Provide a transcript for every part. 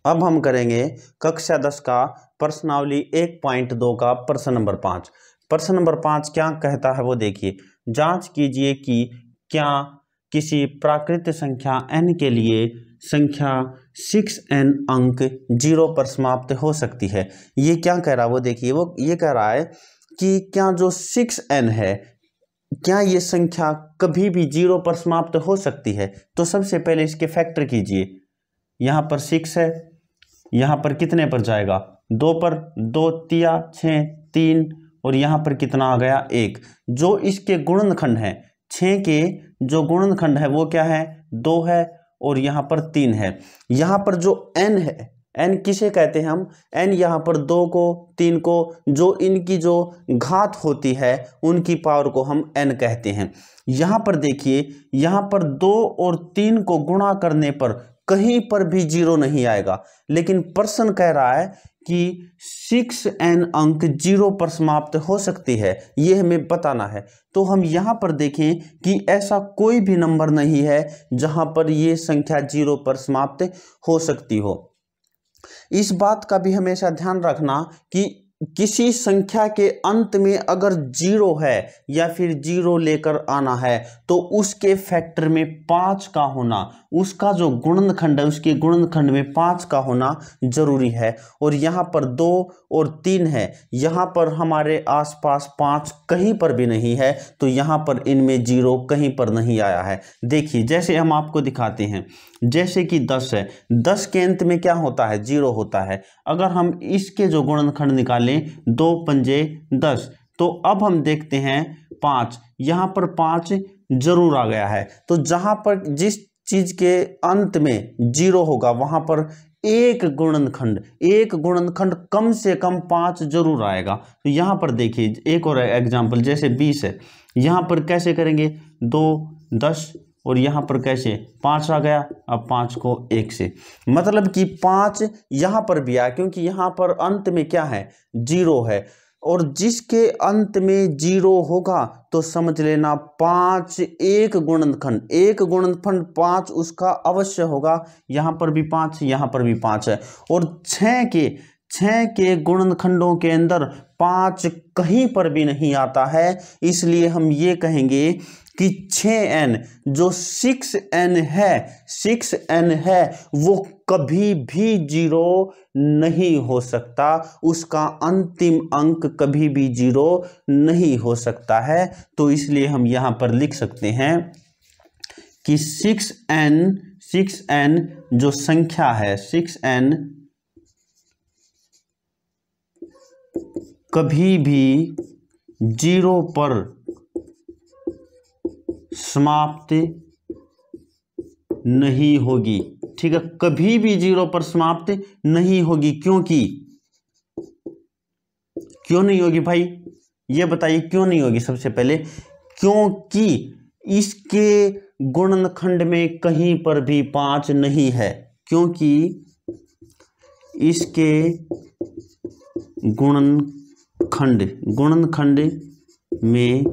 अब हम करेंगे कक्षा 10 का प्रश्नावली 1.2 का प्रश्न नंबर 5। प्रश्न नंबर 5 क्या कहता है वो देखिए। जांच कीजिए कि क्या किसी प्राकृत संख्या n के लिए संख्या 6n अंक 0 पर समाप्त हो सकती है। ये क्या कह रहा है वो देखिए। वो ये कह रहा है कि क्या जो 6n है, क्या ये संख्या कभी भी 0 पर समाप्त हो सकती है। तो सबसे पहले इसके फैक्टर कीजिए। यहाँ पर 6 है, यहाँ पर कितने पर जाएगा 2 पर, 2 तिया 6 3, और यहाँ पर कितना आ गया 1। जो इसके गुणनखंड है 6 के जो गुणनखंड है वो क्या है 2 है, और यहाँ पर 3 है। यहाँ पर जो n है, n किसे कहते हैं हम, n यहाँ पर 2 को 3 को, जो इनकी जो घात होती है उनकी पावर को हम n कहते हैं। यहाँ पर देखिए, यहाँ पर 2 और 3 को गुणा करने पर कहीं पर भी 0 नहीं आएगा, लेकिन प्रश्न कह रहा है कि 6n अंक 0 पर समाप्त हो सकती है, ये हमें बताना है। तो हम यहाँ पर देखें कि ऐसा कोई भी नंबर नहीं है जहां पर ये संख्या 0 पर समाप्त हो सकती हो। इस बात का भी हमेशा ध्यान रखना कि किसी संख्या के अंत में अगर 0 है या फिर 0 लेकर आना है तो उसके फैक्टर में 5 का होना, उसका जो गुणनखंड है उसके गुणनखंड में 5 का होना जरूरी है। और यहाँ पर 2 और 3 है, यहाँ पर हमारे आसपास 5 कहीं पर भी नहीं है, तो यहाँ पर इनमें 0 कहीं पर नहीं आया है। देखिए जैसे हम आपको दिखाते हैं, जैसे कि 10 है, 10 के अंत में क्या होता है 0 होता है। अगर हम इसके जो गुणनखंड निकालें 2 पंजे 10, तो अब हम देखते हैं 5, यहाँ पर 5 जरूर आ गया है। तो जहां पर जिस चीज के अंत में 0 होगा वहां पर एक गुणनखंड कम से कम 5 जरूर आएगा। तो यहाँ पर देखिए एक और एग्जांपल, जैसे 20 है, यहाँ पर कैसे करेंगे 2 10, और यहाँ पर कैसे 5 आ गया। अब 5 को 1 से, मतलब कि 5 यहाँ पर भी आया, क्योंकि यहाँ पर अंत में क्या है 0 है, और जिसके अंत में 0 होगा तो समझ लेना 5 एक गुणनखंड 5 उसका अवश्य होगा। यहाँ पर भी 5, यहाँ पर भी 5 है, और 6 के गुणनखंडों के अंदर 5 कहीं पर भी नहीं आता है। इसलिए हम ये कहेंगे कि 6n जो 6n है वो कभी भी 0 नहीं हो सकता, उसका अंतिम अंक कभी भी 0 नहीं हो सकता है। तो इसलिए हम यहाँ पर लिख सकते हैं कि 6n जो संख्या है 6n कभी भी 0 पर समाप्त नहीं होगी। ठीक है, कभी भी 0 पर समाप्त नहीं होगी। क्यों नहीं होगी भाई, ये बताइए क्यों नहीं होगी। सबसे पहले क्योंकि इसके गुणनखंड में कहीं पर भी 5 नहीं है, क्योंकि इसके गुणनखंड में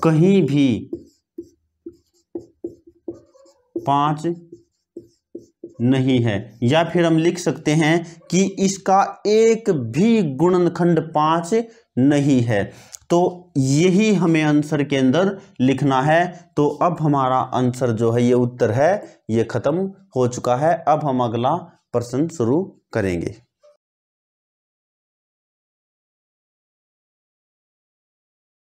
कहीं भी 5 नहीं है। या फिर हम लिख सकते हैं कि इसका एक भी गुणनखंड 5 नहीं है। तो यही हमें आंसर के अंदर लिखना है। तो अब हमारा आंसर जो है, ये उत्तर है, ये खत्म हो चुका है। अब हम अगला प्रश्न शुरू करेंगे।